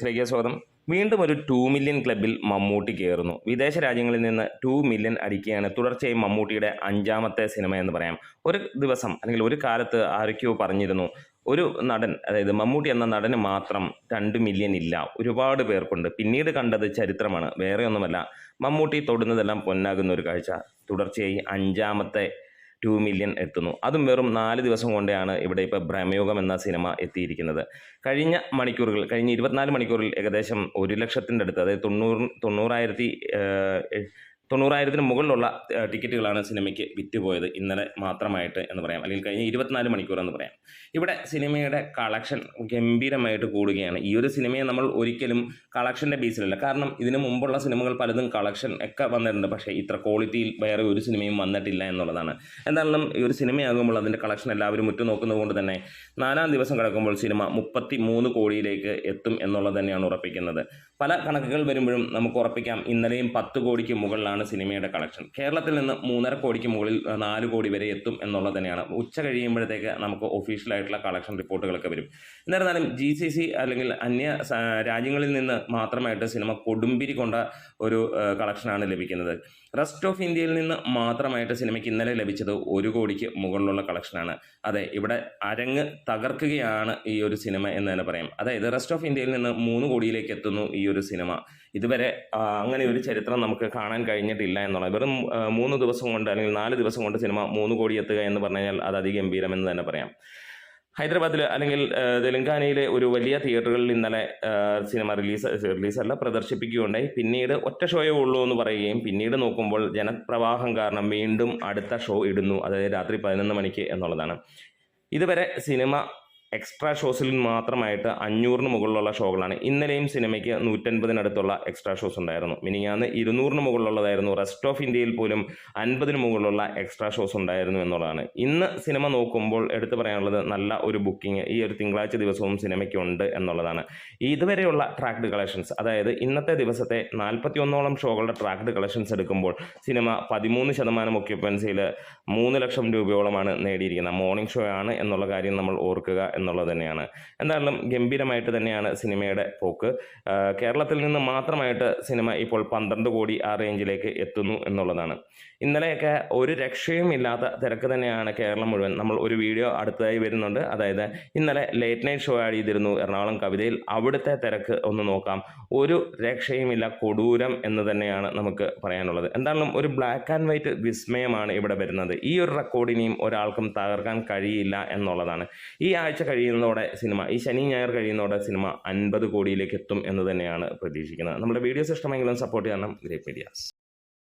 ിലേക്ക് സ്വാഗതം. വീണ്ടും ഒരു 2 മില്യൺ ക്ലബിൽ മമ്മൂട്ടി കയറുന്നു. വിദേശ രാജ്യങ്ങളിൽ നിന്ന് 2 മില്യൺ അടിക്കുകയാണ് തുടർച്ചയായി മമ്മൂട്ടിയുടെ 5ാമത്തെ സിനിമ എന്ന് പറയാം. ഒരു ദിവസം അല്ലെങ്കിൽ ഒരു കാലത്ത് ആരൊക്കെയോ പറഞ്ഞിരുന്നു, ഒരു നടൻ, അതായത് മമ്മൂട്ടി എന്ന നടന് മാത്രം 2 മില്യൺ ഇല്ല, ഒരുപാട് പേർക്കുണ്ട്. പിന്നീട് കണ്ടത് ചരിത്രമാണ്, വേറെ ഒന്നുമല്ല. മമ്മൂട്ടി തൊടുന്നതെല്ലാം പൊന്നാകുന്ന ഒരു കാഴ്ച. തുടർച്ചയായി 5ാമത്തെ 2 മില്യൺ എത്തുന്നു. അതും വെറും 4 ദിവസം കൊണ്ടാണ് ഇവിടെ ഇപ്പോൾ ഭ്രമയുഗം എന്ന സിനിമ എത്തിയിരിക്കുന്നത്. കഴിഞ്ഞ 24 മണിക്കൂറിൽ ഏകദേശം 1 ലക്ഷത്തിൻ്റെ അടുത്ത്, അതായത് 90,000-ന് മുകളിലുള്ള ടിക്കറ്റുകളാണ് സിനിമയ്ക്ക് വിറ്റുപോയത് ഇന്നലെ മാത്രമായിട്ട് എന്ന് പറയാം, അല്ലെങ്കിൽ കഴിഞ്ഞ 24 മണിക്കൂർ എന്ന് പറയാം. ഇവിടെ സിനിമയുടെ കളക്ഷൻ ഗംഭീരമായിട്ട് കൂടുകയാണ്. ഈ ഒരു സിനിമയെ നമ്മൾ ഒരിക്കലും കളക്ഷൻ്റെ ബേസിലല്ല, കാരണം ഇതിനു മുമ്പുള്ള സിനിമകൾ പലതും കളക്ഷൻ ഒക്കെ വന്നിട്ടുണ്ട്, പക്ഷേ ഇത്ര ക്വാളിറ്റിയിൽ വേറെ ഒരു സിനിമയും വന്നിട്ടില്ല എന്നുള്ളതാണ്. എന്തായാലും ഈ ഒരു സിനിമയാകുമ്പോൾ അതിൻ്റെ കളക്ഷൻ എല്ലാവരും ഉറ്റുനോക്കുന്നത് കൊണ്ട് തന്നെ 4ാം ദിവസം കിടക്കുമ്പോൾ സിനിമ 33 കോടിയിലേക്ക് എത്തും എന്നുള്ളത് തന്നെയാണ് ഉറപ്പിക്കുന്നത്. പല കണക്കുകൾ വരുമ്പോഴും നമുക്ക് ഉറപ്പിക്കാം ഇന്നലെയും 10 കോടിക്ക് മുകളിലാണ് സിനിമയുടെ കളക്ഷൻ. കേരളത്തിൽ നിന്ന് 3.5 കോടിക്ക് മുകളിൽ 4 കോടി വരെ എത്തും എന്നുള്ളത് തന്നെയാണ്. ഉച്ച കഴിയുമ്പോഴത്തേക്ക് നമുക്ക് ഒഫീഷ്യലായിട്ടുള്ള കളക്ഷൻ റിപ്പോർട്ടുകളൊക്കെ വരും. എന്നിരുന്നാലും GCC അല്ലെങ്കിൽ അന്യ രാജ്യങ്ങളിൽ നിന്ന് മാത്രമായിട്ട് സിനിമ കൊടുമ്പിരി കൊണ്ട ഒരു കളക്ഷനാണ് ലഭിക്കുന്നത്. റെസ്റ്റ് ഓഫ് ഇന്ത്യയിൽ നിന്ന് മാത്രമായിട്ട് സിനിമയ്ക്ക് ഇന്നലെ ലഭിച്ചത് 1 കോടിക്ക് മുകളിലുള്ള കളക്ഷനാണ്. അതെ, ഇവിടെ അരങ്ങ് തകർക്കുകയാണ് ഈ ഒരു സിനിമ എന്ന് തന്നെ പറയാം. അതായത് റെസ്റ്റ് ഓഫ് ഇന്ത്യയിൽ നിന്ന് 3 കോടിയിലേക്ക് എത്തുന്നു ഈ ഒരു സിനിമ. ഇതുവരെ അങ്ങനെ ഒരു ചരിത്രം നമുക്ക് കാണാൻ കഴിഞ്ഞിട്ടില്ല എന്നുള്ളത്. വെറും 3 ദിവസം കൊണ്ട് അല്ലെങ്കിൽ 4 ദിവസം കൊണ്ട് സിനിമ 3 കോടി എത്തുക എന്ന് പറഞ്ഞു കഴിഞ്ഞാൽ അത് അതിഗംഭീരമെന്ന് തന്നെ പറയാം. ഹൈദരാബാദിൽ അല്ലെങ്കിൽ തെലങ്കാനയിലെ ഒരു വലിയ തിയേറ്ററുകളിൽ ഇന്നലെ സിനിമ റിലീസല്ല പ്രദർശിപ്പിക്കുകയുണ്ടായി. പിന്നീട് ഒറ്റ ഷോയേ ഉള്ളൂ എന്ന് പറയുകയും പിന്നീട് നോക്കുമ്പോൾ ജനപ്രവാഹം കാരണം വീണ്ടും അടുത്ത ഷോ ഇടുന്നു, അതായത് രാത്രി 11 മണിക്ക് എന്നുള്ളതാണ്. ഇതുവരെ സിനിമ എക്സ്ട്രാ ഷോസിൽ മാത്രമായിട്ട് 500-ന് മുകളിലുള്ള ഷോകളാണ്. ഇന്നലെയും സിനിമയ്ക്ക് 150-നടുത്തുള്ള എക്സ്ട്രാ ഷോസ് ഉണ്ടായിരുന്നു. മിനിഞ്ഞാന്ന് 200-ന് മുകളിലുള്ളതായിരുന്നു. റെസ്റ്റ് ഓഫ് ഇന്ത്യയിൽ പോലും 50-ന് മുകളിലുള്ള എക്സ്ട്രാ ഷോസ് ഉണ്ടായിരുന്നു എന്നുള്ളതാണ്. ഇന്ന് സിനിമ നോക്കുമ്പോൾ എടുത്തു പറയാനുള്ളത് നല്ല ഒരു ബുക്കിംഗ് ഈ ഒരു തിങ്കളാഴ്ച ദിവസവും സിനിമയ്ക്കുണ്ട് എന്നുള്ളതാണ്. ഇതുവരെയുള്ള ട്രാക്ഡ് കളക്ഷൻസ്, അതായത് ഇന്നത്തെ ദിവസത്തെ 41ഓളം ഷോകളുടെ ട്രാക്ഡ് കളക്ഷൻസ് എടുക്കുമ്പോൾ സിനിമ 13% ഒക്യുപ്പൻസിയിൽ 3 ലക്ഷം രൂപയോളമാണ് നേടിയിരിക്കുന്നത്. മോർണിംഗ് ഷോ ആണ് എന്നുള്ള കാര്യം നമ്മൾ ഓർക്കുക എന്നുള്ളത് തന്നെയാണ്. എന്തായാലും ഗംഭീരമായിട്ട് തന്നെയാണ് സിനിമയുടെ പോക്ക്. കേരളത്തിൽ നിന്ന് മാത്രമായിട്ട് സിനിമ ഇപ്പോൾ 12 കോടി ആ റേഞ്ചിലേക്ക് എത്തുന്നു എന്നുള്ളതാണ്. ഇന്നലെയൊക്കെ ഒരു രക്ഷയും ഇല്ലാത്ത തിരക്ക് തന്നെയാണ് കേരളം മുഴുവൻ. നമ്മൾ ഒരു വീഡിയോ അടുത്തതായി വരുന്നുണ്ട്, അതായത് ഇന്നലെ ലേറ്റ് നൈറ്റ് ഷോ ആഡ് ചെയ്തിരുന്നു എറണാകുളം കവിതയിൽ. അവിടുത്തെ തിരക്ക് ഒന്ന് നോക്കാം. ഒരു രക്ഷയുമില്ല, കൊടൂരം എന്ന് തന്നെയാണ് നമുക്ക് പറയാനുള്ളത്. എന്തായാലും ഒരു ബ്ലാക്ക് ആൻഡ് വൈറ്റ് വിസ്മയമാണ് ഇവിടെ വരുന്നത്. ഈ ഒരു റെക്കോർഡിനെയും ഒരാൾക്കും തകർക്കാൻ കഴിയില്ല എന്നുള്ളതാണ്. ഈ ആഴ്ച കഴിയുന്നതോടെ സിനിമ, ഈ ശനി ഞായർ കഴിയുന്നതോടെ സിനിമ 50 കോടിയിലേക്ക് എത്തും എന്ന് തന്നെയാണ് പ്രതീക്ഷിക്കുന്നത്. നമ്മുടെ വീഡിയോസ് ഇഷ്ടമെങ്കിലും സപ്പോർട്ട് ചെയ്യണം ഗ്രേറ്റ് മീഡിയാസ്.